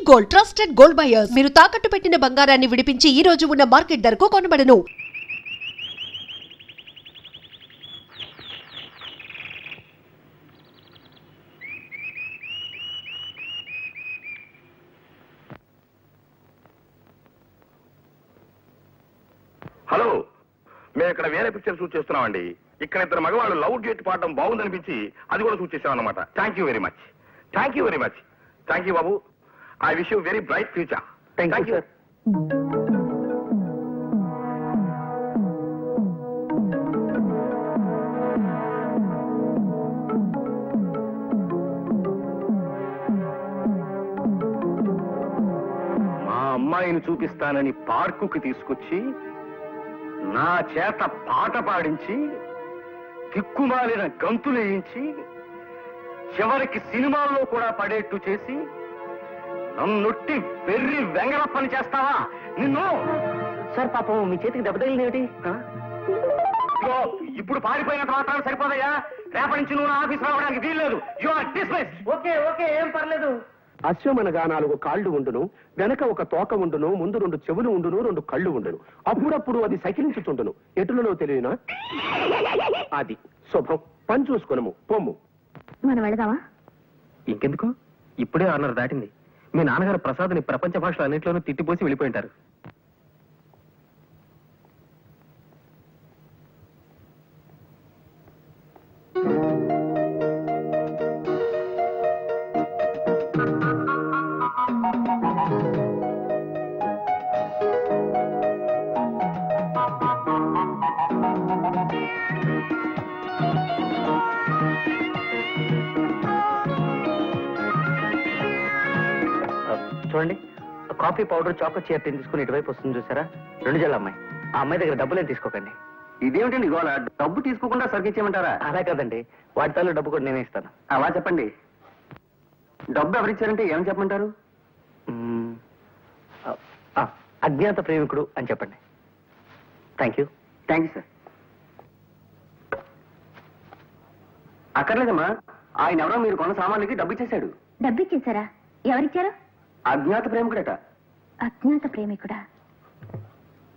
Gold, trusted gold buyers. మీరు తాకట్టు పెట్టిన బంగారాన్ని విడిపించి ఈ రోజు ఉన్న మార్కెట్ ధరకు కొనబడను. హలో, మేము ఇక్కడ వేరే పిక్చర్ షూట్ చేస్తున్నామండి. ఇక్కడ ఇద్దరు మగవాళ్ళు లవ్ డేట్ పాడడం బాగుందనిపించి అది కూడా షూట్ చేసాం అన్నమాట. Thank you very much. Thank you very much. Thank you Babu. I wish you very bright future. Thank you. మా అమ్మాయిని చూపిస్తానని పార్కుకి తీసుకొచ్చి నా చేత పాట పాడించి దిక్కుమాలిన గంతులు వేయించి చివరికి సినిమాల్లో కూడా పడేట్టు చేసి నన్నొట్టి వెర్రి వెంగళప్పని చేస్తావా నిన్ను? సార్ పాపం మీ చేతికి దెబ్బ తగిలింది. ఇప్పుడు పారిపోయినంత మాత్రం సరిపోదయ్యా. రేపటి నుంచి నువ్వు నా ఆఫీస్ రావడానికి వీల్లేదు. You are dismissed. Okay okay, ఏం పర్లేదు. అశ్వమనగా 4 కాళ్ళు ఉండును, వెనక ఒక తోక ఉండును, ముందు 2 చెవులు ఉండును, 2 కళ్ళు ఉండును. అప్పుడప్పుడు అది సకిలించుతుండును. ఎటులలో తెలియనా? అది శుభం. పని చూసుకొనము, పొమ్ము. మనం వెళదామా? ఇంకెందుకు, ఇప్పుడే 6:30 దాటింది. మీ నాన్నగారు ప్రసాద్ని ప్రపంచ భాషలు అన్నింటిలోనూ తిట్టిపోసి వెళ్ళిపోయింటారు. చూడండి, కాఫీ పౌడర్ చాక్లెట్ చీర తీసుకుని ఇటువైపు వస్తుంది చూసారా? 2 జల్ల అమ్మాయి. ఆ అమ్మాయి దగ్గర డబ్బులేం తీసుకోకండి. ఇదేమిటండి గోళ? డబ్బు తీసుకోకుండా సరికిచ్చేయమంటారా? అలా కదండి, వాటి తాలూ డబ్బు కూడా నేనే ఇస్తాను. అలా చెప్పండి. డబ్బు ఎవరిచ్చారంటే ఏమని చెప్పమంటారు? అజ్ఞాత ప్రేమికుడు అని చెప్పండి. Thank you. Thank you sir. అక్కర్లేదమ్మా, ఆయన ఎవరో మీరు కొన్న సామాన్లకి డబ్బు ఇచ్చేశాడు. డబ్బు ఇచ్చేసారా? ఎవరిచ్చారు? అజ్ఞాత ప్రేమికుడట. అజ్ఞాత ప్రేమికుడా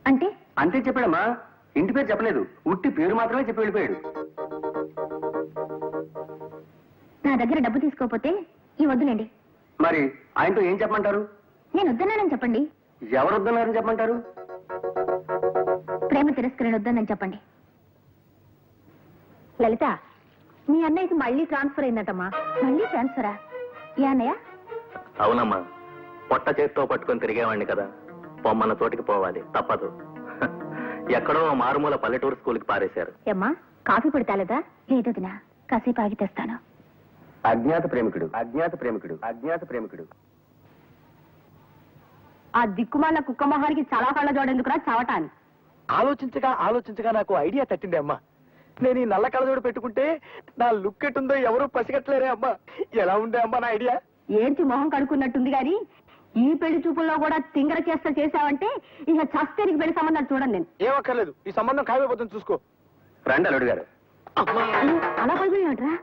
అంటే? అంతే చెప్పాడమ్మా. ఇంటి పేరు చెప్పలేదు, ఉట్టి పేరు మాత్రమే చెప్పి వెళ్ళిపోయాడు. నా దగ్గర డబ్బు తీసుకోకపోతే ఈ వద్దులేండి. మరి ఆయనతో ఏం చెప్పమంటారు? నేను వద్దన్నానని చెప్పండి. ఎవరు వద్దన్నారని చెప్పమంటారు? ప్రేమ తిరస్కరణ వద్దనని చెప్పండి. లలిత, మీ అన్నయ్యకి మళ్ళీ ట్రాన్స్ఫర్ అయిందటమ్మా. మళ్ళీ ట్రాన్స్ఫరా? ఏ అన్నయ్య? అవునమ్మా, పొట్ట చేత్తో పట్టుకొని తిరిగేవాడిని కదా. పొమ్మన్న చోటికి పోవాలి, తప్పదు. ఎక్కడో మారుమూల పల్లెటూరు స్కూల్కి పారేశారు. ఏమ్మా, కాఫీ పెడతాలేదా? లేదు దినా, కాసేపు ఆగి తెస్తాను. అజ్ఞాత ప్రేమికుడు, అజ్ఞాత ప్రేమికుడు, అజ్ఞాత ప్రేమికుడు. ఆ దిక్కుమాల కుక్క మొహానికి చాలా కళ్ళ జోడెందుకురా చావటాన్ని? ఆలోచించగా నాకు ఐడియా తట్టింది అమ్మా. నేను ఈ నల్ల కళ్ళజోడు పెట్టుకుంటే నా లుక్ ఎట్టుందో ఎవరూ పసిగట్టలేరే అమ్మా. ఎలా ఉండే అమ్మా నా ఐడియా? ఏంటి మొహం కడుక్కున్నట్టుంది గాని ఈ పెళ్లి చూపుల్లో కూడా తింగర చేసావంటే ఇక చస్తేనికి పెళ్లి సంబంధాలు చూడండి. నేను ఏమక్కర్లేదు, ఈ సంబంధం ఖాయమైపోతుంది, చూసుకో. రండి అల్లుడు గారు. అలా పగిలినట్రా?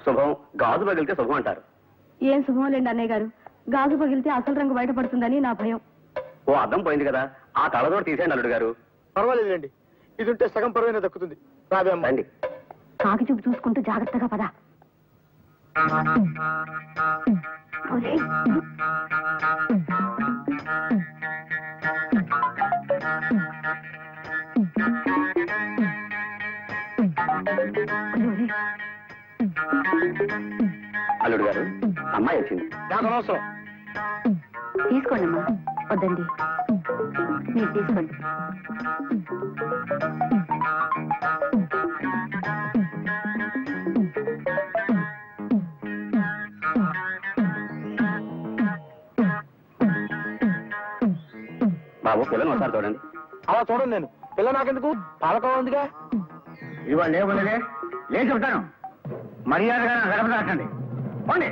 శుభం, గాజు పగిలితే శుభం అంటారు. ఏం శుభం లేండి అన్నయ్య గారు. గాజు పగిలితే అసలు రంగు బయటపడుతుందని నా భయం. ఓ అద్దం పోయింది కదా, ఆ కళ్ళజోడు తీసేయండి అల్లుడు గారు. పర్వాలేదండి, ఇది ఉంటే సగం పరువైనా దక్కుతుంది. రాబే అమ్మా. రండి. కాకి చూపు చూసుకుంటూ జాగ్రత్తగా పద. అల్లుడు గారు, అమ్మాయి వచ్చింది. నాకు అనవసరం. తీసుకోండి అమ్మా. వద్దండి, మీరు తీసుకోండి. బాబు, పిల్లని ఒకసారి చూడండి. అలా చూడండి, నేను పిల్ల నాకెందుకు, పాలకోవాలిగా. ఇవాళ లేవలేదే, లేచి ఉంటాను. మర్యాదగా గడప దాటండి. పోండి.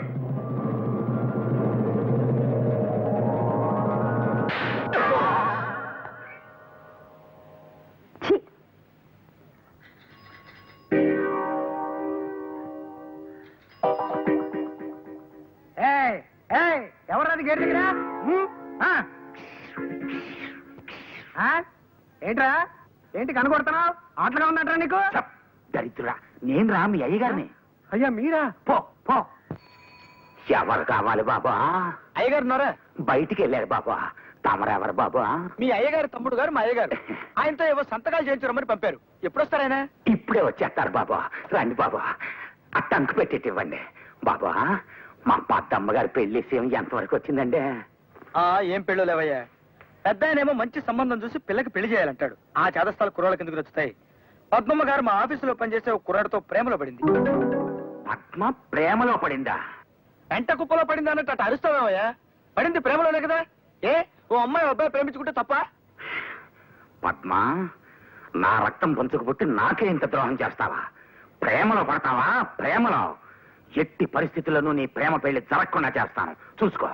గేట్ దగ్గర ఏంట్రా ఏంటి కనుకొడుతున్నావు? ఆటలుగా ఉన్నట్రా నీకు? దరిద్రుడా, నేను రా మీ అయ్యగారిని. అయ్యా మీరా? పో పో. ఎవరు కావాలి బాబా? అయ్యగారు ఉన్నారా? బయటికి వెళ్ళారు బాబా. తమరెవరు బాబా? మీ అయ్యగారు తమ్ముడు గారు మా అయ్యగారు. ఆయనతో ఏవో సంతకాలు చేయించరమ్మని పంపారు. ఎప్పుడు వస్తారాయన? ఇప్పుడే వచ్చేస్తారు బాబా. రండి బాబా, ఆ టంకు పెట్టేటి ఇవ్వండి బాబా. మా పెద్దమ్మ గారి పెళ్లి విషయం ఎంతవరకు వచ్చిందండి? ఏం పెళ్ళు లేవయ్యా. పెద్ద ఆయనేమో మంచి సంబంధం చూసి పిల్లకి పెళ్లి చేయాలంటాడు. ఆ చేదస్థాలు కుర్రాళ్ళకి ఎందుకు నచ్చుతాయి? పద్మమ్మ గారు మా ఆఫీసులో పనిచేసే ఒక కుర్రాడితో ప్రేమలో పడింది. పద్మ ప్రేమలో పడిందా? ఎంట కుప్పలో పడింది అన్నట్టు అటు అరుస్తావేమయ్యా? పడింది ప్రేమలోనే కదా. ఏ ఓ అమ్మాయి అబ్బాయి ప్రేమించుకుంటే తప్ప? పద్మ, నా రక్తం పంచుకు పుట్టి నాకే ఇంత ద్రోహం చేస్తావా? ప్రేమలో పడతావా? ప్రేమలో ఎట్టి పరిస్థితుల్లోనూ నీ ప్రేమ పెళ్లి జరగకుండా చేస్తాను, చూసుకో.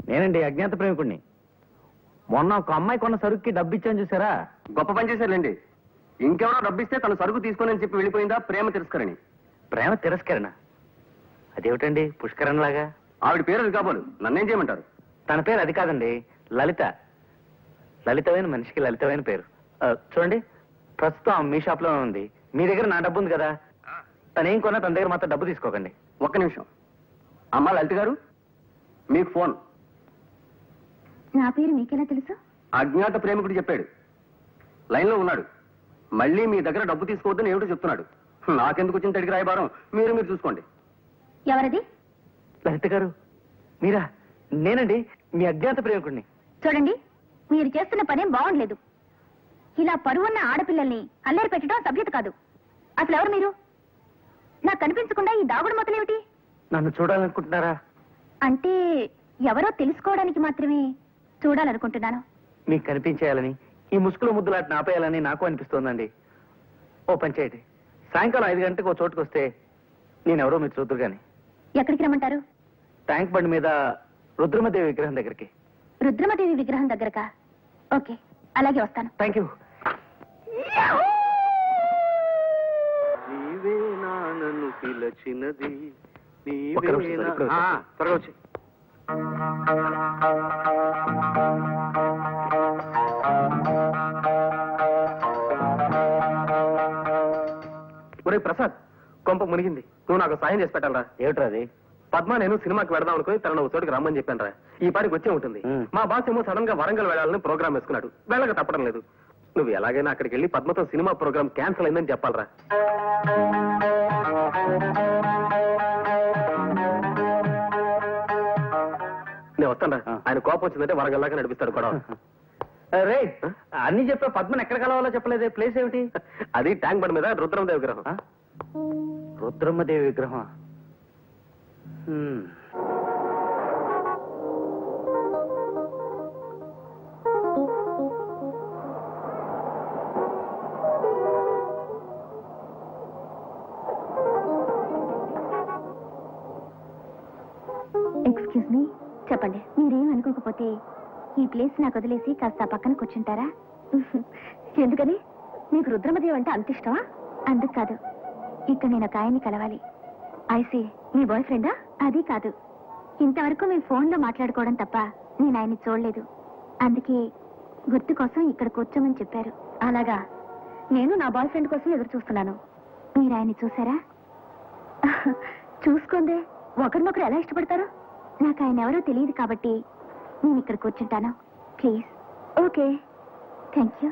నేనండి అజ్ఞాత ప్రేమికుడిని. మొన్న ఒక అమ్మాయి కొన్న సరుకుకి డబ్బు ఇచ్చాను చూసారా? గొప్ప పని చేశారులేండి. ఇంకెవరో డబ్బిస్తే తను సరుకు తీసుకోనని చెప్పి వెళ్ళిపోయిందా ప్రేమ తిరస్కరణి? ప్రేమ తిరస్కరణ? అదేమిటండి పుష్కరణ లాగా? ఆవిడ పేరు అది కాబోలు, నన్నేం చేయమంటారు? తన పేరు అది కాదండి, లలిత. లలితమైన మనిషికి లలితమైన పేరు. చూడండి, ప్రస్తుతం మీ షాప్ లోనే ఉంది. మీ దగ్గర నా డబ్బు ఉంది కదా, తనేం కొన్నా తన దగ్గర మాత్రం డబ్బు తీసుకోకండి. ఒక్క నిమిషం. అమ్మా లలిత గారు, మీకు ఫోన్. నా పేరు మీకెలా తెలుసు? అజ్ఞాత ప్రేమికుడు చెప్పాడు. లైన్ లో ఉన్నాడు. మళ్ళీ మీ దగ్గర డబ్బు తీసుకోవద్దని ఏమిటో చెప్తున్నాడు. నాకెందుకు వచ్చిన తడికి రాయబారం, మీరు చూసుకోండి. ఎవరది? లలిత గారు మీరా? నేనండి మీ అజ్ఞాత ప్రేమికుడిని. చూడండి, మీరు చేస్తున్న పనేం బాగుండలేదు. ఇలా పరువున్న ఆడపిల్లల్ని అల్లరి పెట్టడం సభ్యత కాదు. అసలు ఎవరు మీరు? నాకు కనిపించకుండా ఈ దాగుడు మొదలేమిటి? నన్ను చూడాలనుకుంటున్నారా? అంటే ఎవరో తెలుసుకోవడానికి మాత్రమే చూడాలనుకుంటున్నాను. మీకు కనిపించేయాలని, ఈ ముసుగులో ముద్దులాట ఆపేయాలని నాకు అనిపిస్తోందండి. ఓ పంచాయతీ, సాయంకాలం 5 గంటలకు ఓ చోటుకు వస్తే నేనెవరో మీరు చూద్దరు గాని. ఎక్కడికి రమ్మంటారు? ట్యాంక్ బండి మీద రుద్రమదేవి విగ్రహం దగ్గరికి. రుద్రమదేవి విగ్రహం దగ్గరకా? ఓకే, అలాగే వస్తాను. Thank you. ఒక్క నిమిషం సార్, ఇప్పుడే వచ్చేస్తాను. త్వరగా వచ్చి. ఒరే ప్రసాద్, కొంప మునిగింది. నువ్వు నాకు సాయం చేసి పెట్టాలరా. ఏమిట్రా అది? పద్మ నేను సినిమాకి వెడదాం అనుకుని తనను ఒక చోటుకి రమ్మని చెప్పాను రా. ఈ పాటికి వచ్చే ఉంటుంది. మా బాస్ ఏమో సడన్ గా వరంగల్ వెళ్ళాలని ప్రోగ్రామ్ వేసుకున్నాడు. వెళ్ళక తప్పడం లేదు. నువ్వు ఎలాగైనా అక్కడికి వెళ్ళి పద్మతో సినిమా ప్రోగ్రామ్ క్యాన్సిల్ అయిందని చెప్పాలరా. నేను వస్తాను రా. ఆయన కోపం వచ్చిందంటే వరంగల్ దాకా నడిపిస్తాడు కూడా. రే, అన్ని చెప్పా, పద్మని ఎక్కడ కలవాలో చెప్పలేదే. ప్లేస్ ఏమిటి? అది ట్యాంక్ బండ్ మీద రుద్రమదేవి విగ్రహం. రుద్రమ్మదేవి విగ్రహం. ఎక్స్క్యూజ్ మీ, చెప్పండి. మీరేం అనుకోకపోతే ఈ ప్లేస్ నాకు వదిలేసి కాస్త పక్కన కూర్చుంటారా? ఎందుకని? మీకు రుద్రమదేవి అంటే అంత ఇష్టమా? అందుకు కాదు, ఇక్కడ నేను ఒక ఆయన్ని కలవాలి. ఐసీ, మీ బాయ్ ఫ్రెండా? అది కాదు, ఇంతవరకు మేము ఫోన్లో మాట్లాడుకోవడం తప్ప నేను ఆయన్ని చూడలేదు. అందుకే గుర్తు కోసం ఇక్కడ కూర్చోమని చెప్పారు. అలాగా, నేను నా బాయ్ ఫ్రెండ్ కోసం ఎదురు చూస్తున్నాను. మీరు ఆయన్ని చూసారా? చూసుకోండి, ఒకరినొకరు ఎలా ఇష్టపడతారు? నాకు ఆయన ఎవరో తెలియదు కాబట్టి నేను ఇక్కడ కూర్చుంటాను. Please. Okay, thank you.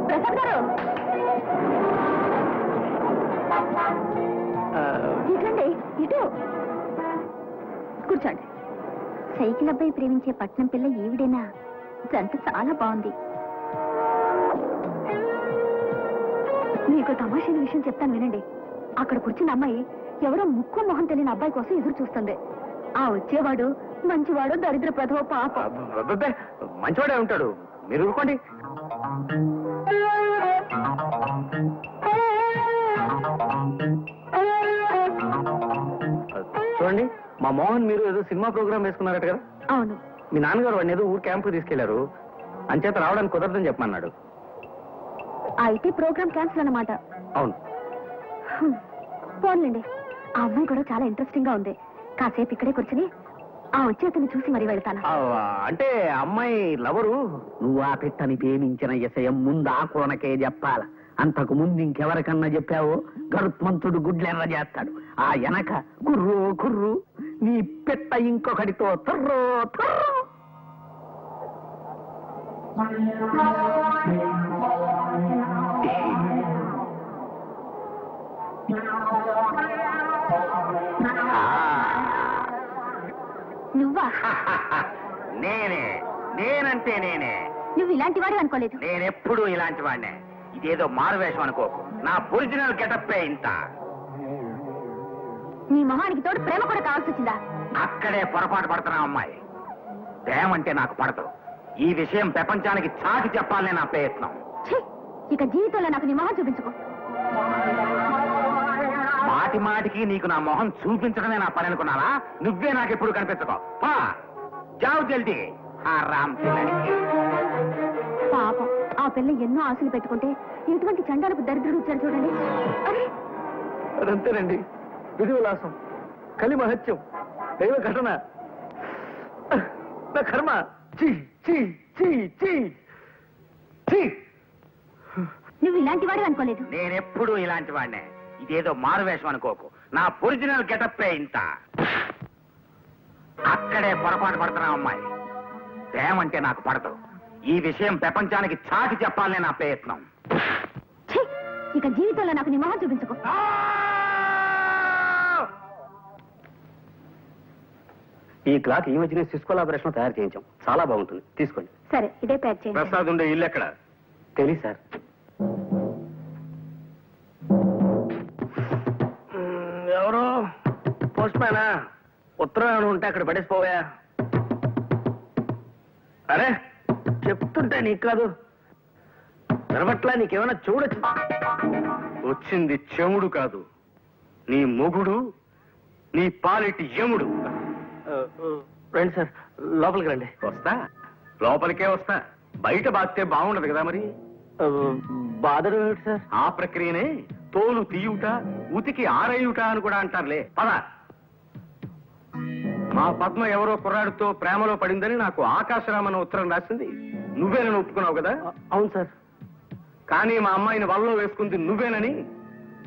Prasad గారు, ఇట్లండి, ఇటు కూర్చోండి. సైకిల్ అబ్బాయి ప్రేమించే పట్నం పిల్ల ఈవిడేనా? జంట చాలా బాగుంది. మీకు తమాషైన విషయం చెప్తాను వినండి. అక్కడ కూర్చున్న అమ్మాయి ఎవరో ముక్కు మొహం తెలియని అబ్బాయి కోసం ఎదురు చూస్తుంది. ఆ వచ్చేవాడు మంచివాడు, దరిద్ర ప్రథమ పాప. మంచివాడే ఉంటాడు, మీరు ఊరుకోండి. చూడండి, మా మోహన్ మీరు ఏదో సినిమా ప్రోగ్రామ్ వేసుకున్నారట కదా? అవును. మీ నాన్నగారు వాడిని ఏదో ఊరు క్యాంపు తీసుకెళ్లారు, అంచేత రావడానికి కుదరదని చెప్పమన్నాడు. అయితే ప్రోగ్రామ్ క్యాన్సిల్ అన్నమాట. అవును. పోన్లేండి, ఆ అమ్మాయి కూడా చాలా ఇంట్రెస్టింగ్ గా ఉంది. కాసేపు ఇక్కడే కూర్చుని ఆ వచ్చి అతన్ని చూసి మరీ వెళ్తాను. అంటే అమ్మాయి లవరు. నువ్వు ఆ పిట్టని ప్రేమించిన విషయం ముందు ఆ కోనకే చెప్పాల. అంతకు ముందు ఇంకెవరికన్నా చెప్పావో గరుత్మంతుడు గుడ్లెర్ర చేస్తాడు. ఆ వెనక కుర్రు కుర్రు నీ పిట్ట ఇంకొకటితో తర్రో తర్రో. నువ్వా? నేనంటే నేనే. నువ్వు ఇలాంటి వాడు అనుకోలేదు. నేనెప్పుడు ఇలాంటి వాడినే. ఇదేదో మారువేషం అనుకోకు. నా ఒరిజినల్ గెటప్పే ఇంత. నీ మొహానికి తోడు ప్రేమ కూడా కావాల్సి వచ్చిందా? అక్కడే పొరపాటు పడుతున్నావు అమ్మాయి. ప్రేమ అంటే నాకు పడదు. ఈ విషయం ప్రపంచానికి చాటి చెప్పాలనే నా ప్రయత్నం. ఛీ! ఇక జీవితంలో నాకు నీ మొహం చూపించుకో. మాటి మాటికి నీకు నా మొహం చూపించడమే నా పని అనుకున్నావా? నువ్వే నాకెప్పుడు కనిపించకో. పా జావు జల్దీ. ఆ రామ్ పిల్లడికి పాపం, ఆ పిల్ల ఎన్నో ఆశలు పెట్టుకుంటే ఎటువంటి చండాలకు దరిద్రుడు వచ్చాడు చూడండి. అరే, అదంతేనండి. విధి విలాసం, కలి మహత్యం, దైవ ఘటన. నా కర్మ. చీ చీ చీ చీ చీ. నువ్వు ఇలాంటి వాడు అనుకోలేదు. నేనెప్పుడు ఇలాంటి వాడినే. ఇదేదో మారువేషం అనుకోకు. నా ఒరిజినల్ గెటప్పే ఇంత. అక్కడే పొరపాటు పడుతున్నావు అమ్మాయి. ప్రేమ అంటే నాకు పడదు. ఈ విషయం ప్రపంచానికి చాటి చెప్పాలనే నా ప్రయత్నం. ఛీ! ఇక జీవితంలో నాకు నీ మొహం చూపించుకో. ఈ క్లాక్ ఈ మధ్యనే సిస్కో లాబరేషన్ తయారు చేయించాం. చాలా బాగుంటుంది, తీసుకోండి. సరే, ఇదే ప్యాక్ చేయండి. ప్రసాద్ ఉండే ఇల్లు ఎక్కడ? తెలియదు సార్. ఎవరు? పోస్ట్ మ్యానా? ఉత్తరం ఉంటే అక్కడ పడేసిపోయా. అరే, చెప్తుంటే నీకు కాదు వినబట్లా? నీకేమైనా చూడొచ్చు. వచ్చింది చెముడు కాదు, నీ మొగుడు, నీ పాలిటి యముడు. రండి సార్, లోపలికి రండి. వస్తా, లోపలికే వస్తా. బయట బాస్తే బాగుండదు కదా మరి. బాధలు ఏమిటి సార్? ఆ ప్రక్రియనే తోలు తీయుట, ఉతికి ఆరేయుట అని కూడా అంటారులే. పద. మా పద్మ ఎవరో కుర్రాడితో ప్రేమలో పడిందని నాకు ఆకాశరామన్న ఉత్తరం రాసింది. నువ్వేనని ఒప్పుకున్నావు కదా? అవును సార్. కానీ మా అమ్మాయిని వలలో వేసుకుంది నువ్వేనని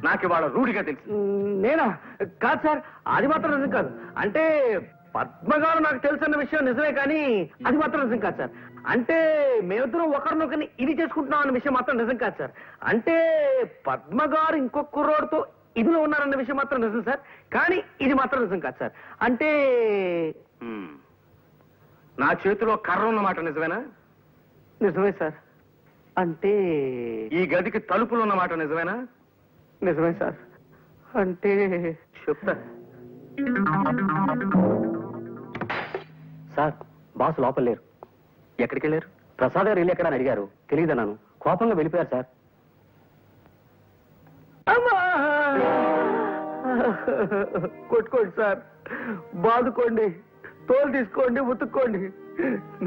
నాకు ఇవాళ రూఢిగా తెలుసు. నేనా? కాదు సార్, అది మాత్రం నిజం కాదు. అంటే పద్మ గారు నాకు తెలుసన్న విషయం నిజమే, కానీ అది మాత్రం నిజం కాదు సార్. అంటే మేమిద్దరం ఒకరినొకరిని ఇది చేసుకుంటున్నాం అన్న విషయం మాత్రం నిజం కాదు సార్. అంటే పద్మ గారు ఇంకొక కుర్రోడితో ఇదిలో ఉన్నారన్న విషయం మాత్రం నిజం సార్, కానీ ఇది మాత్రం నిజం కాదు సార్. అంటే నా చేతిలో కర్ర ఉన్నమాట నిజమేనా? నిజమే సార్. అంటే ఈ గదికి తలుపులు ఉన్నమాట నిజమేనా? నిజమే సార్. అంటే చెప్తా. సార్, బాస్ లోపల లేరు. ఎక్కడికి వెళ్ళారు? ప్రసాద్ గారు ఇల్లు ఎక్కడ అని అడిగారు. తెలియదన్నాను. కోపంగా వెళ్ళిపోయారు సార్. కొట్టుకోండి సార్, బాదుకోండి, తోలు తీసుకోండి, ఉతుక్కోండి.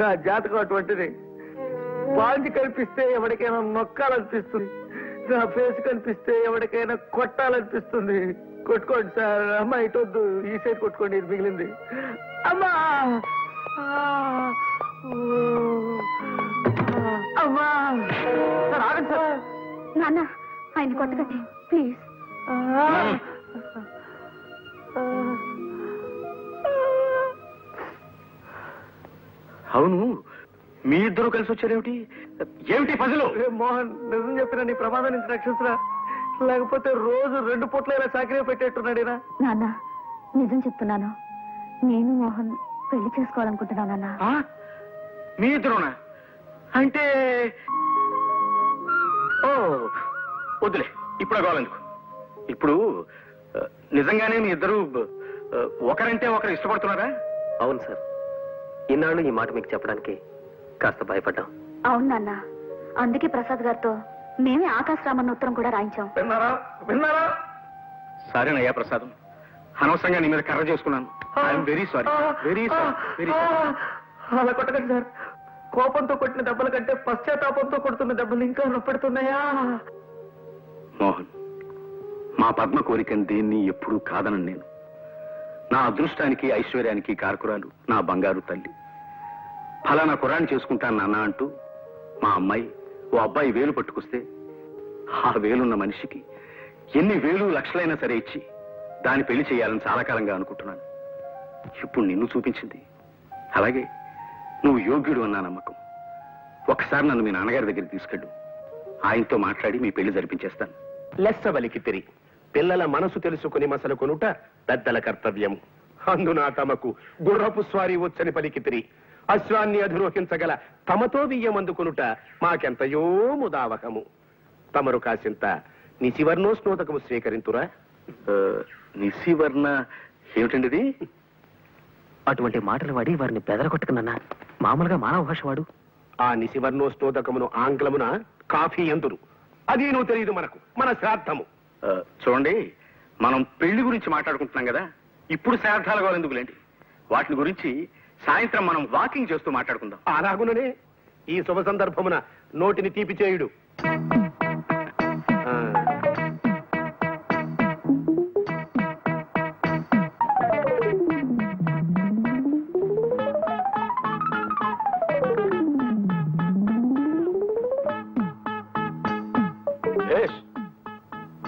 నా జాతకం అటువంటిది. పాంచి కనిపిస్తే ఎవరికైనా నొక్కాలనిపిస్తుంది, నా ఫేస్ కనిపిస్తే ఎవరికైనా కొట్టాలనిపిస్తుంది. కొట్టుకోండి సార్. అమ్మా ఇటొద్దు, ఈ సైడ్ కొట్టుకోండి, ఇది మిగిలింది. అమ్మా అమ్మా. సార్ ఆగండి సార్. నాన్న, ఆయన కొట్టకండి ప్లీజ్. అవును, మీ ఇద్దరు కలిసి వచ్చారేమిటి? ఏమిటి పజలు? మోహన్, నిజం చెప్పిన నీ ప్రమాదం నుంచి రక్షించరా, లేకపోతే రోజు 2 పూట్ల ఇలా చాకరీ పెట్టేట్టున్నాడేనా? నాన్న, నిజం చెప్తున్నాను. నేను మోహన్ పెళ్లి చేసుకోవాలనుకుంటున్నాను నాన్న. మీ ఇద్దరునా? అంటే ఓ వద్దులే, ఇప్పుడు కావాలెందుకు. ఇప్పుడు నిజంగానే మీ ఇద్దరు ఒకరంటే ఒకరు ఇష్టపడుతున్నారా? అవును సార్. ఇన్నాళ్ళు ఈ మాట మీకు చెప్పడానికి కాస్త భయపడ్డాం. అవును నాన్న, అందుకే ప్రసాద్ గారితో మేమే ఆకాశరామన్న ఉత్తరం కూడా రాయించాం. విన్నారా? విన్నారా? సరేనయ్యా ప్రసాదం, అనవసరంగా నీ మీద కర్ర చేసుకున్నాను. I'm very sorry, very sorry, very sorry. అలా కొట్టకండి సార్. కోపంతో కొట్టిన దెబ్బల కంటే పశ్చాత్తాపంతో కొడుతున్న దెబ్బలు ఇంకా నొప్పెడుతున్నాయా? మోహన్, మా పద్మ కోరికని దేన్ని ఎప్పుడూ కాదనను నేను. నా అదృష్టానికి ఐశ్వర్యానికి కారకురాలు నా బంగారు తల్లి. ఫలానా కుర్రాన్ని చేసుకుంటాను నాన్న అంటూ మా అమ్మాయి ఓ అబ్బాయి వేలు పట్టుకొస్తే ఆ వేలున్న మనిషికి ఎన్ని వేలు లక్షలైనా సరే ఇచ్చి దాన్ని పెళ్లి చేయాలని చాలా కాలంగా అనుకుంటున్నాను. ఇప్పుడు నిన్ను చూపించింది. అలాగే నువ్వు యోగ్యుడు అన్న నమ్మకం. ఒకసారి నన్ను మీ నాన్నగారి దగ్గరికి తీసుకెళ్ళు. ఆయనతో మాట్లాడి మీ పెళ్లి జరిపించేస్తాను. లెస్సవలికి తిరి పిల్లల మనసు తెలుసుకుని మసలు కొనుట పెద్దల కర్తవ్యము. అందున తమకు గుర్రపు స్వారీ వచ్చని పలికితిరి. అశ్వాన్ని అధిరోహించగల తమతో బియ్యమందుకొనుట మాకెంతయో ముదావహము. తమరు కాసింత నిశివర్ణోస్నోదకము స్వీకరింతురా. నిశివర్ణ ఏమిటండి ఇది? అటువంటి మాటలు వాడి వారిని బెదరగొట్టుకున్నా. మామూలుగా మానవ భాష వాడు. ఆ నిశివర్ణోస్నోదకమును ఆంగ్లమున కాఫీ ఎందురు. అదేనో తెలియదు మనకు. మన శ్రాద్ధము. చూడండి, మనం పెళ్లి గురించి మాట్లాడుకుంటున్నాం కదా, ఇప్పుడు శ్రాద్ధాల గోల ఎందుకులేండి. వాటిని గురించి సాయంత్రం మనం వాకింగ్ చేస్తూ మాట్లాడుకుందాం. అలాగుననే ఈ శుభ సందర్భమున నోటిని తీపి చేయుడు.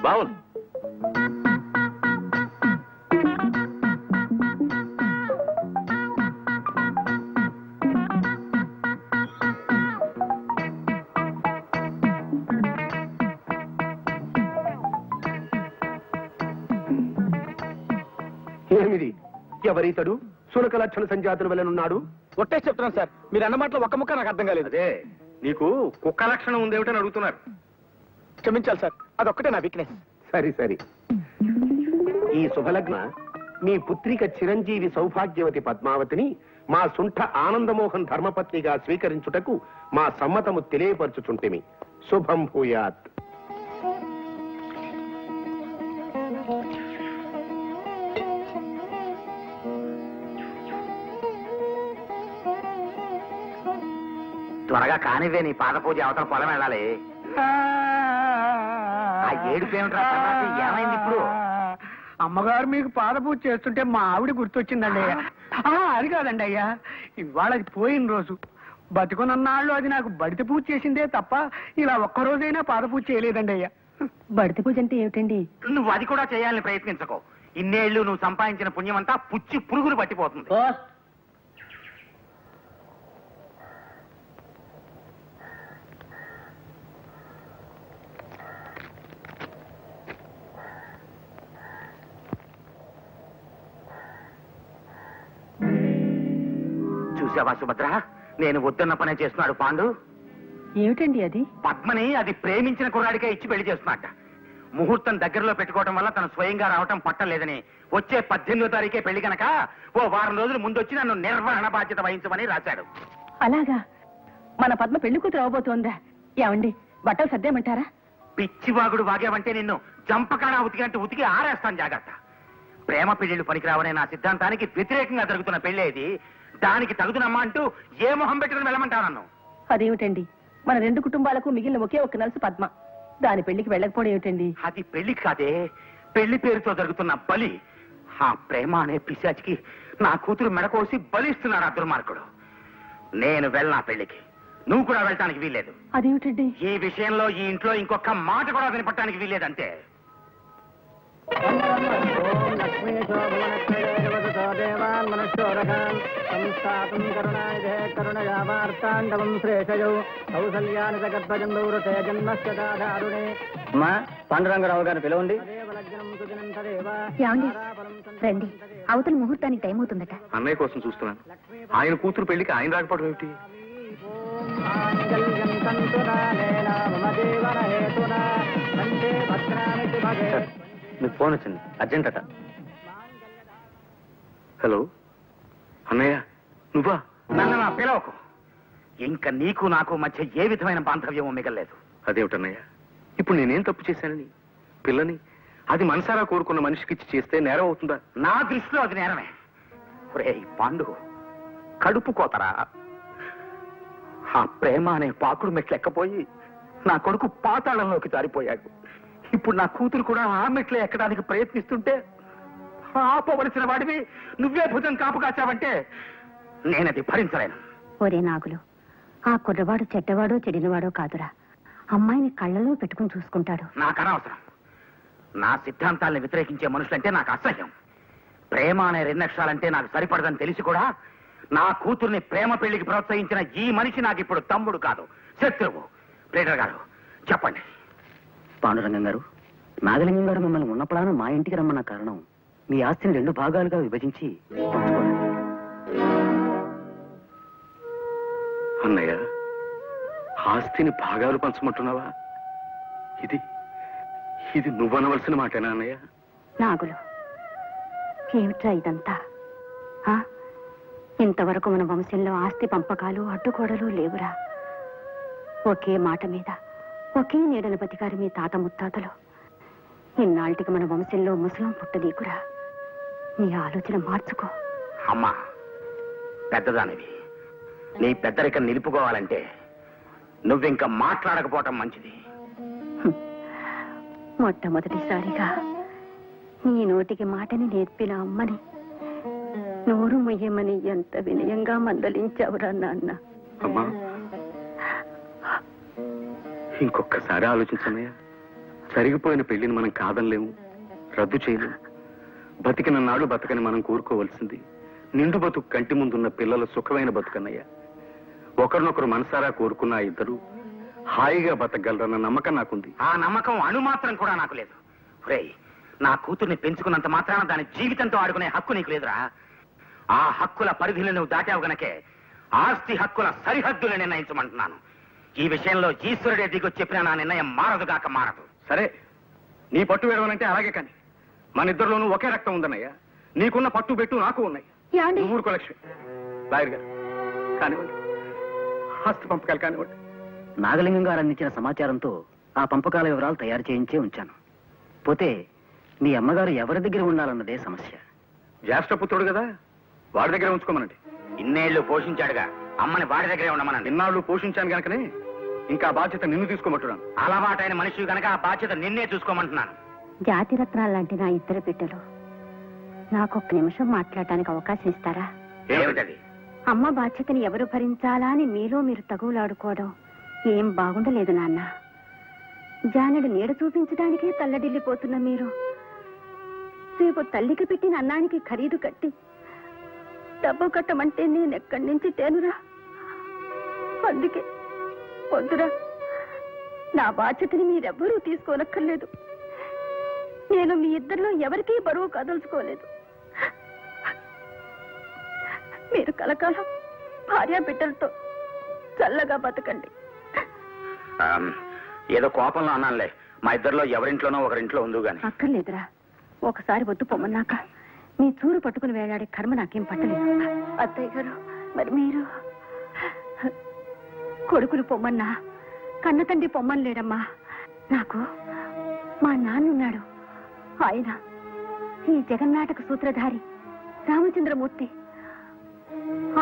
బాగుంది. ఏమిది? ఎవరితడు? సునక లక్షణ సంజాతుల వలనున్నాడు. ఒట్టే చెప్తున్నాను సార్, మీరు అన్న మాటలో ఒక్క ముక్క నాకు అర్థం కాలేదు. అదే నీకు కుక్క లక్షణం ఉందేమిటని అడుగుతున్నారు. క్షమించాలి సార్, అదొక్కటే నా వీక్నెస్. సరి సరి. ఈ శుభలగ్న మీ పుత్రిక చిరంజీవి సౌభాగ్యవతి పద్మావతిని మా సుంఠ ఆనందమోహన్ ధర్మపత్నిగా స్వీకరించుటకు మా సమ్మతము తెలియపరచుచుంటిమి. శుభం భూయాత్. త్వరగా కానివే, నీ పాద పూజ అవతల పొలం వెళ్ళాలి. ఆ ఏడుపు ఏమిట్రా సన్నాసి? ఏమైంది ఇప్పుడు? అమ్మగారు మీకు పాదపూజ చేస్తుంటే మా ఆవిడ గుర్తొచ్చిందండి అయ్యా. అది కాదండి అయ్యా, ఇవాళ అది పోయిన రోజు. బతికున్నన్నాళ్ళు అది నాకు బడిత పూజ చేసిందే తప్ప ఇలా ఒక్కరోజైనా పాదపూజ చేయలేదండి అయ్యా. బడిత పూజ అంటే ఏమిటండి? నువ్వు అది కూడా చేయాలని ప్రయత్నించకో. ఇన్నేళ్లు నువ్వు సంపాదించిన పుణ్యమంతా పుచ్చి పురుగులు పట్టిపోతుంది. చూసావా సుభద్ర, నేను వద్దన్న పనే చేస్తున్నాడు పాండు. ఏమిటండి అది? పద్మని అది ప్రేమించిన కుర్రాడికే ఇచ్చి పెళ్లి చేస్తున్నట్ట. ముహూర్తం దగ్గరలో పెట్టుకోవడం వల్ల తను స్వయంగా రావటం పట్టలేదని వచ్చే 18వ తారీఖే పెళ్లి కనుక ఓ వారం రోజులు ముందొచ్చి నన్ను నిర్వహణ బాధ్యత వహించమని రాశాడు. అలాగా? మన పద్మ పెళ్లి కూతురు అవబోతోందా? ఏమండి, బట్టలు సర్దేమంటారా? పిచ్చివాగుడు వాగావంటే నిన్ను జంపకాడ ఉతికినట్టు ఉతికి ఆరేస్తాను, జాగ్రత్త. ప్రేమ పెళ్లిళ్ళు పనికిరావనే నా సిద్ధాంతానికి వ్యతిరేకంగా జరుగుతున్న పెళ్లేది. దానికి తగుదునమ్మా అంటూ ఏ మొహం పెట్టుకుని వెళ్ళమంటావు నన్ను? అదేమిటండి, మన రెండు కుటుంబాలకు మిగిలిన ఒకే ఒక్క నలుసు పద్మ. దాని పెళ్లికి వెళ్ళకపోవడం ఏమిటండి? అది పెళ్లి కాదే, పెళ్లి పేరుతో జరుగుతున్న బలి. ఆ ప్రేమ అనే పిశాచికి నా కూతురు మెడకోసి బలిస్తున్నాడు ఆ దుర్మార్గుడు. నేను వెళ్ళనా పెళ్లికి? నువ్వు కూడా వెళ్ళటానికి వీల్లేదు. అదేమిటండి? ఈ విషయంలో ఈ ఇంట్లో ఇంకొక మాట కూడా వినపడటానికి వీల్లేదంతే. పాండురంగరావు గారిని పిలవండి. ఏమండి, రండి. అవతల ముహూర్తానికి టైం అవుతుందట. అన్నయ్య కోసం చూస్తున్నాను. ఆయన కూతురు పెళ్లికి ఆయన రాకపోవడం ఏమిటి? మీకు ఫోన్ వచ్చింది, అర్జెంట్ అట. హలో అన్నయ్య, నువ్వా? నన్ను నా పిలవకు. ఇంకా నీకు నాకు మధ్య ఏ విధమైన బాంధవ్యమూ మిగలేదు. అదేమిటన్నయ్య, ఇప్పుడు నేనేం తప్పు చేశానని? పిల్లని అది మనసారా కోరుకున్న మనిషికిచ్చి చేస్తే నేరం అవుతుందా? నా దృష్టిలో అది నేరమే. ఒరేయ్ పాండు, కడుపు కోతరా. ఆ ప్రేమ అనే పాకుడు మెట్లెక్కపోయి నా కొడుకు పాతాళంలోకి జారిపోయాడు. ఇప్పుడు నా కూతురు కూడా ఆ మెట్లే ఎక్కడానికి ప్రయత్నిస్తుంటే ఆపవలసిన వాడివి నువ్వే భుజం కాపు కాచావంటే నేనది భరించలేను. ఒరే నాగులు, ఆ కుర్రవాడు చెడ్డవాడో చెడినవాడో కాదురా, అమ్మాయిని కళ్ళలో పెట్టుకుని చూసుకుంటాడు. నాకు అనవసరం. నా సిద్ధాంతాలను వ్యతిరేకించే మనుషులంటే నాకు అసహ్యం. ప్రేమ అనే 2 అక్షరాలంటే నాకు సరిపడదని తెలిసి కూడా నా కూతుర్ని ప్రేమ పెళ్లికి ప్రోత్సహించిన ఈ మనిషి నాకు ఇప్పుడు తమ్ముడు కాదు, శత్రువు. ప్రేటర్ గారు చెప్పండి. పాండురంగం గారు, నాగలింగం గారు మిమ్మల్ని ఉన్నప్పుడాను మా ఇంటికి రమ్మన్న కారణం మీ ఆస్తిని 2 భాగాలుగా విభజించి పంచుకోవడానికి. అన్నయ్య, ఆస్తిని భాగాలు పంచమంటున్నావా? ఇది నువ్వనవలసిన మాటేనా అన్నయ్య? నాగులు, ఏమిట్రా ఇదంతా? ఆ? ఇంతవరకు మన వంశంలో ఆస్తి పంపకాలు అడ్డుగోడలు లేవురా. ఒకే మాట మీద ఒకే నీడన బతికారు మీ తాత ముత్తాతలు. ఇన్నాళ్ళకి మన వంశంలో ముసలం పుట్టదీకురా. నీ ఆలోచన మార్చుకో. అమ్మా, పెద్దదానివి, నీ పెద్దరికం నిలుపుకోవాలంటే నువ్వింక మాట్లాడకపోవటం మంచిది. మొట్టమొదటిసారిగా నీ నోటికి మాటని నేర్పిన అమ్మని నోరు మొయ్యమని ఎంత వినయంగా మందలించావురా నాన్న. అమ్మా, ఇంకొకసారి ఆలోచించన్నయ్య. జరిగిపోయిన పెళ్లిని మనం కాదనలేము, రద్దు చేయలేము. బతికిన నాడు బతకని మనం కోరుకోవలసింది నిండు బతుకు కంటి ముందున్న పిల్లల సుఖమైన బతుకన్నయ్య. ఒకరినొకరు మనసారా కోరుకున్న ఆ ఇద్దరు హాయిగా బతకగలరన్న నమ్మకం నాకుంది. ఆ నమ్మకం అణుమాత్రం కూడా నాకు లేదు. రేయ్, నా కూతుర్ని పెంచుకున్నంత మాత్రాన దాని జీవితంతో ఆడుకునే హక్కు నీకు లేదురా. ఆ హక్కుల పరిధిని నువ్వు దాటావు గనకే ఆస్తి హక్కుల సరిహద్దులు నిర్ణయించమంటున్నాను. ఈ విషయంలో ఈశ్వరుడే దిగొచ్చి చెప్పిన నా నిర్ణయం మారదుగాక మారదు. సరే, నీ పట్టు వేడవనంటే అలాగే. కానీ మన ఇద్దరిలోనూ ఒకే రక్తం ఉందన్నయ్య. నీకున్న పట్టు బెట్టు నాకు ఉన్నాయి. నువ్వు ఊరుకో లక్ష్మి. లాయర్ గారు కానివ్వండి, ఆస్తి పంపకాలు కానివ్వండి. నాగలింగం గారు అందించిన సమాచారంతో ఆ పంపకాల వివరాలు తయారు చేయించే ఉంచాను. పోతే మీ అమ్మగారు ఎవరి దగ్గర ఉండాలన్నదే సమస్య. జ్యేష్ఠపుత్రుడు కదా, వాడి దగ్గర ఉంచుకోమనండి. ఇన్నేళ్లు పోషించాడుగా, అమ్మని వాడి దగ్గరే ఉండమనండి. ఇన్నాళ్ళు పోషించాను గనకనే ఇంకా బాధ్యత నిన్ను తీసుకోమంటున్నాను. అలవాటైన మనిషి గనక ఆ బాధ్యత నిన్నే చూసుకోమంటున్నాను. జాతి రత్నాలు లాంటి నా ఇద్దరు బిడ్డలు, నాకొక్క నిమిషం మాట్లాడటానికి అవకాశం ఇస్తారా? ఏమిటది? అమ్మ బాధ్యతని ఎవరు భరించాలా అని మీలో మీరు తగువులాడుకోవడం ఏం బాగుండలేదు నాన్న. జానెడు నీడ చూపించడానికే తల్లడిల్లిపోతున్న మీరు రేపు తల్లికి పెట్టిన అన్నానికి ఖరీదు కట్టి డబ్బు కట్టమంటే నేనెక్కడి నుంచి తేనురా? అందుకే వద్దురా, నా బాధ్యతని మీరెవ్వరూ తీసుకోనక్కర్లేదు. నేను మీ ఇద్దరిలో ఎవరికీ బరువు కదల్చుకోలేదు. మీరు కలకాలం భార్య బిడ్డలతో చల్లగా బతకండి. ఏదో కోపంలో అన్నానులే. మా ఇద్దరిలో ఎవరింట్లోనో ఒకరింట్లో ఉందో గాని. అక్కర్లేదురా, ఒకసారి వద్దు పొమ్మన్నాక మీ చూరు పట్టుకుని వేలాడే కర్మ నాకేం పట్టలేదు. అత్తయ్య గారు, మరి మీరు కొడుకులు పొమ్మన్నా కన్న తండ్రి పొమ్మని లేడమ్మా. నాకు మా నాన్నున్నాడు. ఆయన ఈ జగన్నాటక సూత్రధారి రామచంద్రమూర్తి.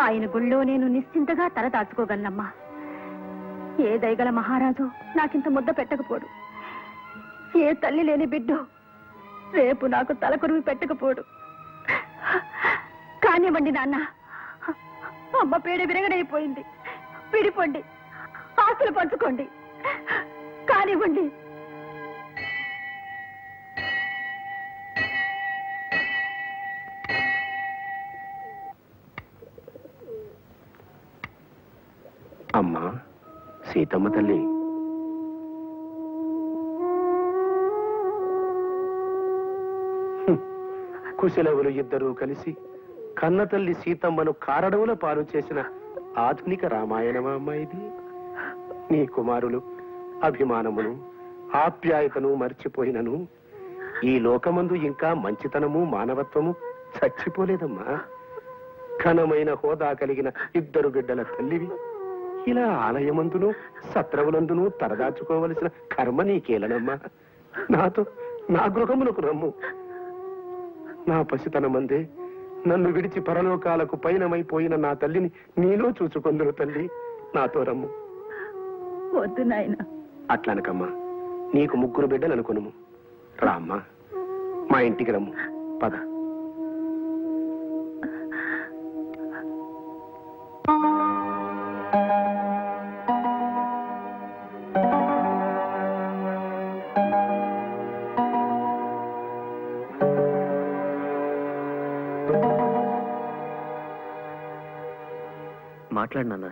ఆయన గుళ్ళో నేను నిశ్చింతగా తల దాచుకోగలనమ్మా. ఏ దయగల మహారాజు నాకింత ముద్ద పెట్టకపోడు. ఏ తల్లి లేని బిడ్డో రేపు నాకు తలకొరువి పెట్టకపోడు. కానివ్వండి నాన్న, అమ్మ పేడ విరగడైపోయింది. విడిపోండి, ఆస్తులు పంచుకోండి, కానివ్వండి. అమ్మా సీతమ్మ తల్లి, కుశలవులు ఇద్దరూ కలిసి కన్న తల్లి సీతమ్మను కారడవుల పాలు చేసిన ఆధునిక రామాయణమా అమ్మా ఇది? నీ కుమారులు అభిమానమును ఆప్యాయతను మర్చిపోయినను ఈ లోకమందు ఇంకా మంచితనము మానవత్వము చచ్చిపోలేదమ్మా. ఘనమైన హోదా కలిగిన ఇద్దరు బిడ్డల తల్లివి ఇలా ఆలయమందును సత్రవులందును తరదాచుకోవలసిన కర్మ నీకేలనమ్మా. నాతో నా గృహమునకు రమ్ము. నా పసితనమందే నన్ను విడిచి పరలోకాలకు పయనమైపోయిన నా తల్లిని నీలో చూచుకొందురు తల్లి. నాతో రమ్ము. వద్దు నాయన. అట్లనకమ్మా, నీకు 3 బిడ్డలు అనుకును. రామ్మా, మా ఇంటికి రమ్ము. పద. మాట్లాడినా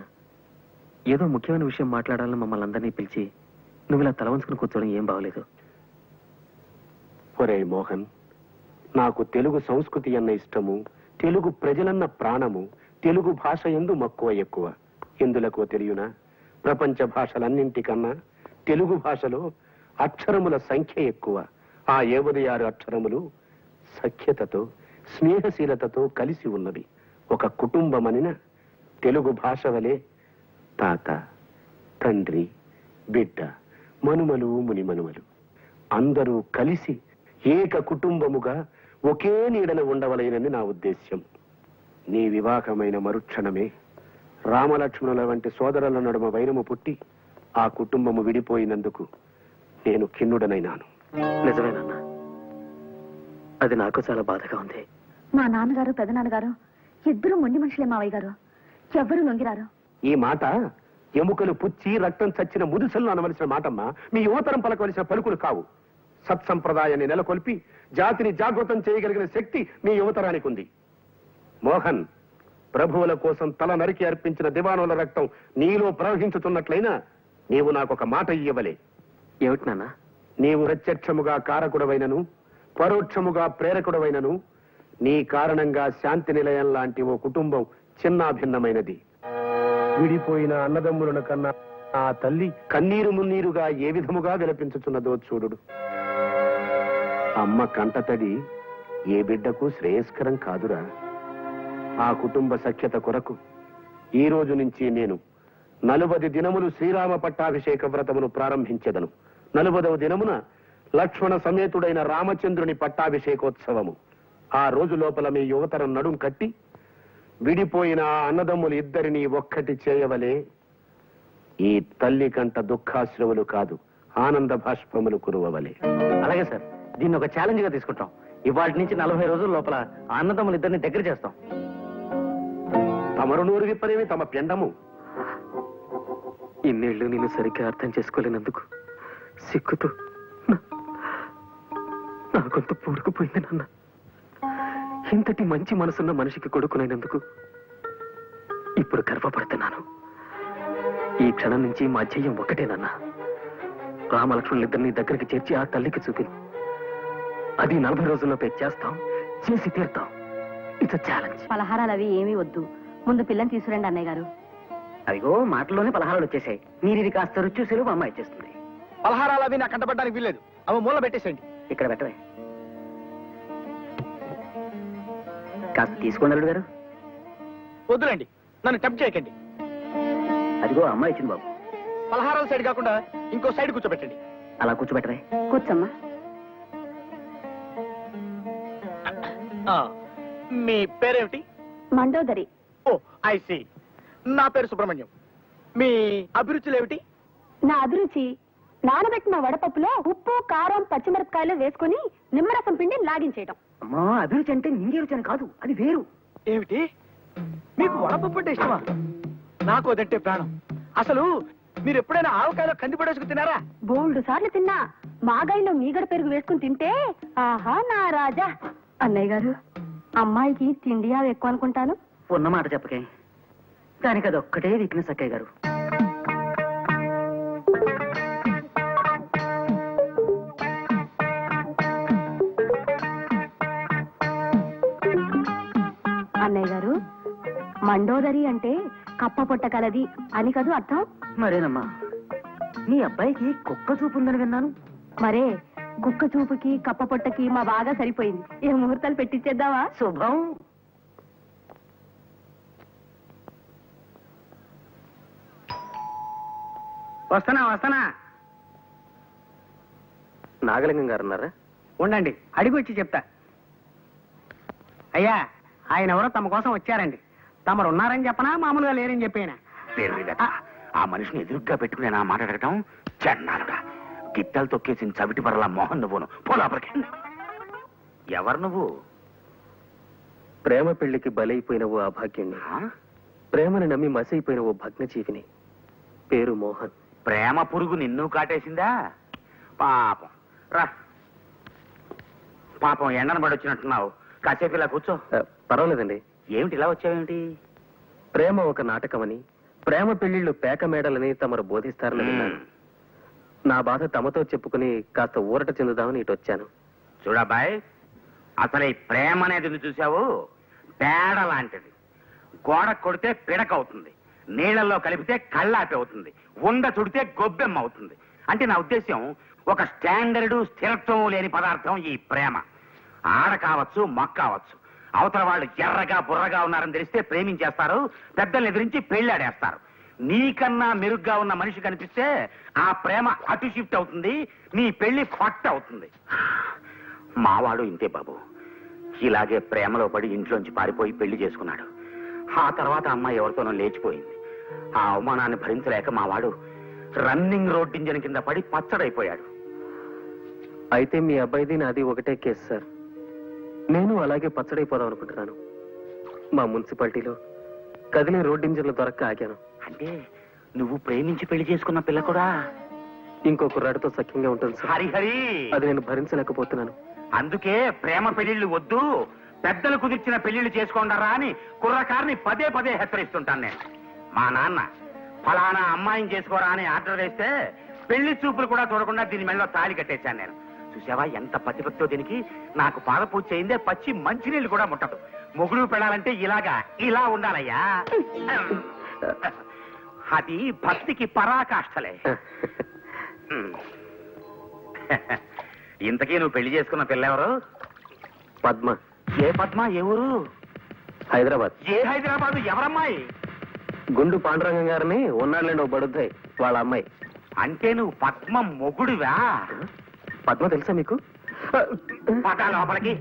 ఏదో ముఖ్యమైన విషయం మాట్లాడాలని మమ్మల్ని అందరినీ పిలిచి నువ్వు ఇలా తల వంచుకుని కూర్చోవడం ఏం బాగలేదు. ఒరే మోహన్, నాకు తెలుగు సంస్కృతి అన్న ఇష్టము, తెలుగు ప్రజలన్న ప్రాణము, తెలుగు భాష యందు మక్కువ ఎక్కువ. ఎందులకో తెలియనా? ప్రపంచ భాషలన్నింటికన్నా తెలుగు భాషలో అక్షరముల సంఖ్య ఎక్కువ. ఆ 56 అక్షరములు సఖ్యతతో, స్నేహశీలతతో కలిసి ఉన్నవి. ఒక కుటుంబమనిన తెలుగు భాష వలె తాత, తండ్రి, బిడ్డ, మనుమలు, మునిమనుమలు అందరూ కలిసి ఏక కుటుంబముగా ఒకే నీడన ఉండవలెనని నా ఉద్దేశ్యం. నీ వివాహమైన మరుక్షణమే రామలక్ష్మణుల వంటి సోదరుల నడుమ వైరము పుట్టి ఆ కుటుంబము విడిపోయినందుకు నేను ఖిన్నుడనైనాను. నిజమేనన్నా, అది నాకు చాలా బాధగా ఉంది. మా నాన్నగారు పెదనాన్నగారు ఇద్దరు మొండి మనుషులే మావయ్య గారు. ఎవ్వరూ లొంగిరారు. ఈ మాట ఎముకలు పుచ్చి రక్తం చచ్చిన ముదుసల్లో అనవలసిన మాటమ్మా. మీ యువతరం పలకవలసిన పలుకులు కావు. సత్సంప్రదాయాన్ని నెలకొల్పి జాతిని జాగృతం చేయగలిగిన శక్తి మీ యువతరానికి ఉంది. మోహన్, ప్రభువుల కోసం తల నరికి అర్పించిన దివానుల రక్తం నీలో ప్రవహించుతున్నట్లయినా నీవు నాకొక మాట ఇయ్యవలే. ఏమిటి నాన్న? నీవు ప్రత్యక్షముగా కారకుడవైనను పరోక్షముగా ప్రేరకుడవైనను నీ కారణంగా శాంతి నిలయం లాంటి ఓ కుటుంబం చిన్నాభిన్నమైనది. విడిపోయిన అన్నదమ్ములను కన్నా ఆ తల్లి కన్నీరు మున్నీరుగా ఏ విధముగా విలపించుచున్నదో చూడు. అమ్మ కంటతడి ఏ బిడ్డకు శ్రేయస్కరం కాదురా. ఆ కుటుంబ సఖ్యత కొరకు ఈ రోజు నుంచి నేను 40 దినములు శ్రీరామ పట్టాభిషేక వ్రతమును ప్రారంభించెదను. 40వ దినమున లక్ష్మణ సమేతుడైన రామచంద్రుని పట్టాభిషేకోత్సవము. ఆ రోజు లోపల మీ యువతరం నడుం కట్టి విడిపోయిన ఆ అన్నదమ్ములు ఇద్దరిని ఒక్కటి చేయవలే. ఈ తల్లి కంట దుఃఖాశ్రవులు కాదు, ఆనంద భాష్పములు కురువవలే. అలాగే సార్, దీన్ని ఒక ఛాలెంజ్ గా తీసుకుంటాం. ఇవాటి నుంచి 40 రోజుల లోపల అన్నదమ్ములు ఇద్దరిని దగ్గర చేస్తాం. తమరు నూరు విప్పనేవి తమ పిండము. ఇన్నేళ్లు నేను సరిగ్గా అర్థం చేసుకోలేనందుకు సిగ్గుతో నా గొంతు పూడుకుపోయింది నాన్న. ఇంతటి మంచి మనసున్న మనిషికి కొడుకునైనందుకు ఇప్పుడు గర్వపడుతున్నాను. ఈ క్షణం నుంచి మా జయం ఒకటేనన్నా. రామలక్ష్మణులిద్దరిని దగ్గరికి చేర్చి ఆ తల్లికి చూపింది. అది 40 రోజుల్లోపే చేస్తాం, చేసి తీరుతాం. It's challenge. పలహారాలు అవి ఏమీ వద్దు, ముందు పిల్లని తీసుకురండి అన్నయ్య గారు. అదిగో మాటలోనే పలహారాలు వచ్చేసాయి. మీరు ఇది కాస్త రుచి చూసేలు మా అమ్మాయి ఇచ్చేస్తుంది. పలహారాలు అవి నాకు కంటపడడానికి వీల్లేదు. అవి మూల పెట్టేసేయండి. ఇక్కడ పెట్టవే. కాస్త తీసుకోండి అల్లుడు గారు. వద్దులండి, నన్ను టెంప్ట్ చేయకండి. అదిగో అమ్మాయి ఇచ్చింది బాబు. పలహారాల సైడ్ కాకుండా ఇంకో సైడ్ కూర్చోబెట్టండి. అలా కూర్చోబెట్టవే. కూర్చోమ్మా. మీ పేరేమిటి? మండోదరి. ఓ ఐ సీ. నా పేరు సుబ్రహ్మణ్యం. మీ అభిరుచులు ఏమిటి? నా అభిరుచి నానబెట్టిన వడపప్పులో ఉప్పు, కారం, పచ్చిమిరపకాయలు వేసుకుని నిమ్మరసం పిండి లాగించేయటం. అమ్మా, అభిరుచి అంటే నింగే రుచి అని కాదు, అది వేరు. ఏమిటి? మీకు వడపప్పు అంటే ఇష్టమా? నాకు అదంటే ప్రాణం. అసలు మీరు ఎప్పుడైనా ఆవకాయలో కంది పడేసుకు తినారా? బోల్డు సార్లు తిన్నా. మాగాయిలో మీగడ పెరుగు వేసుకుని తింటే ఆహా నా రాజా. అన్నయ్య గారు, అమ్మాయికి తిండి అవి ఎక్కువ అనుకుంటాను. ఉన్నమాట చెప్పకే, దానికి అది ఒక్కటే వీక్నెస్ అక్కయ్య గారు. అన్నయ్య గారు, మండోదరి అంటే కప్ప పొట్ట కలది అని కదూ అర్థం? మరేనమ్మా, నీ అబ్బాయికి కుక్క చూపు ఉందని విన్నాను. మరే కుక్క చూపుకి కప్ప పొట్టకి మా బాగా సరిపోయింది. ఏ ముహూర్తాలు పెట్టించేద్దావా? శుభం. వస్తానా. నాగలింగం గారు ఉన్నారా? ఉండండి, అడిగి వచ్చి చెప్తా. అయ్యా, ఆయన ఎవరో తమ కోసం వచ్చారండి. తమరు ఉన్నారని చెప్పనా, మామూలుగా లేరని చెప్పేనా? పేరు మీద ఆ మనిషిని ఎదురుగ్గా పెట్టుకుని నా మాట్లాడటం చెన్నాలుగా పిట్టలు తొక్కేసిన చవిటి పరలా మోహన్ నువ్వును పోలాపలికి. ఎవరు నువ్వు? ప్రేమ పెళ్లికి బలైపోయిన ఓ అభాగ్యుణ్ణి, ఆ? ప్రేమని నమ్మి మసైపోయిన ఓ భగ్నజీవిని. పేరు మోహన్. ప్రేమ పురుగు నిన్ను కాటేసిందా? పాపం రా. పాపం ఎండను పడి వచ్చినట్టున్నావు. కాసేపు ఇలా కూర్చో. పర్వాలేదండి. ఏమిటి ఇలా వచ్చావేమిటి? ప్రేమ ఒక నాటకమని, ప్రేమ పెళ్లిళ్లు పేక మేడలని తమరు బోధిస్తారని విన్నాను. నా బాధ తమతో చెప్పుకుని కాస్త ఊరట చెందుదామని ఇటు వచ్చాను. చూడబ్బాయ్, అసలు ఈ ప్రేమ అనేది ఉంది చూసావు, పేడ లాంటిది. గోడ కొడితే పిడక అవుతుంది, నీళ్లలో కలిపితే కళ్ళాపి అవుతుంది, ఉండ చుడితే గొబ్బెమ్మ అవుతుంది. అంటే నా ఉద్దేశం, ఒక స్టాండర్డు స్థిరత్వం లేని పదార్థం ఈ ప్రేమ. ఆడ కావచ్చు, మొక్క కావచ్చు. అవతల వాళ్ళు ఎర్రగా బుర్రగా ఉన్నారని తెలిస్తే ప్రేమించేస్తారు, పెద్దల్ని ఎదిరించి పెళ్ళాడేస్తారు. నీకన్నా మెరుగ్గా ఉన్న మనిషి కనిపిస్తే ఆ ప్రేమ అటు షిఫ్ట్ అవుతుంది, నీ పెళ్లి ఫట్ అవుతుంది. మావాడు ఇంతే బాబు. ఇలాగే ప్రేమలో పడి ఇంట్లోంచి పారిపోయి పెళ్లి చేసుకున్నాడు. ఆ తర్వాత అమ్మాయి ఎవరితోనో లేచిపోయింది. ఆ అవమానాన్ని భరించలేక మావాడు రన్నింగ్ రోడ్ ఇంజన్ కింద పడి పచ్చడైపోయాడు. అయితే మీ అబ్బాయిది నాది ఒకటే కేసు సార్. నేను అలాగే పచ్చడైపోదాం అనుకుంటున్నాను. మా మున్సిపాలిటీలో కదిలే రోడ్ ఇంజన్లు దొరక్క ఆగాను. అంటే నువ్వు ప్రేమించి పెళ్లి చేసుకున్న పిల్ల కూడా ఇంకో కుర్రాడితో సఖ్యంగా ఉంటుంది సార్. హరిహరి, అది నేను భరించలేకపోతున్నాను. అందుకే ప్రేమ పెళ్లిళ్ళు వద్దు, పెద్దలు కుదిర్చిన పెళ్లిళ్ళు చేసుకోండరా అని కుర్రకారిని పదే పదే హెచ్చరిస్తుంటాను నేను. మా నాన్న ఫలానా అమ్మాయిని చేసుకోరా అని ఆర్డర్ వేస్తే పెళ్లి చూపులు కూడా చూడకుండా దీని మెడలో తాళి కట్టేశాను నేను. చూసావా ఎంత పతిభక్తో దీనికి? నాకు పాద పూజ చేయిందే, పచ్చి మంచినీళ్ళు కూడా ముట్టదు. మొగుడు పెడాలంటే ఇలా ఉండాలయ్యా. అది భక్తికి పరాకాష్ఠలే. ఇంతకీ నువ్వు పెళ్లి చేసుకున్న పిల్లెవరు? పద్మ. ఏ పద్మ? ఏ ఊరు? హైదరాబాద్. ఏ హైదరాబాద్? ఎవరమ్మాయి? గుండు పాండురంగం గారిని ఉన్నాళ్ళండి ఒక బడుద్దాయి, వాళ్ళ అమ్మాయి. అంటే నువ్వు పద్మ మొగుడువా? పద్మ తెలుసా మీకు? పద లోపలికి.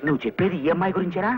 నువ్వు చెప్పేది ఈ అమ్మాయి గురించేనా?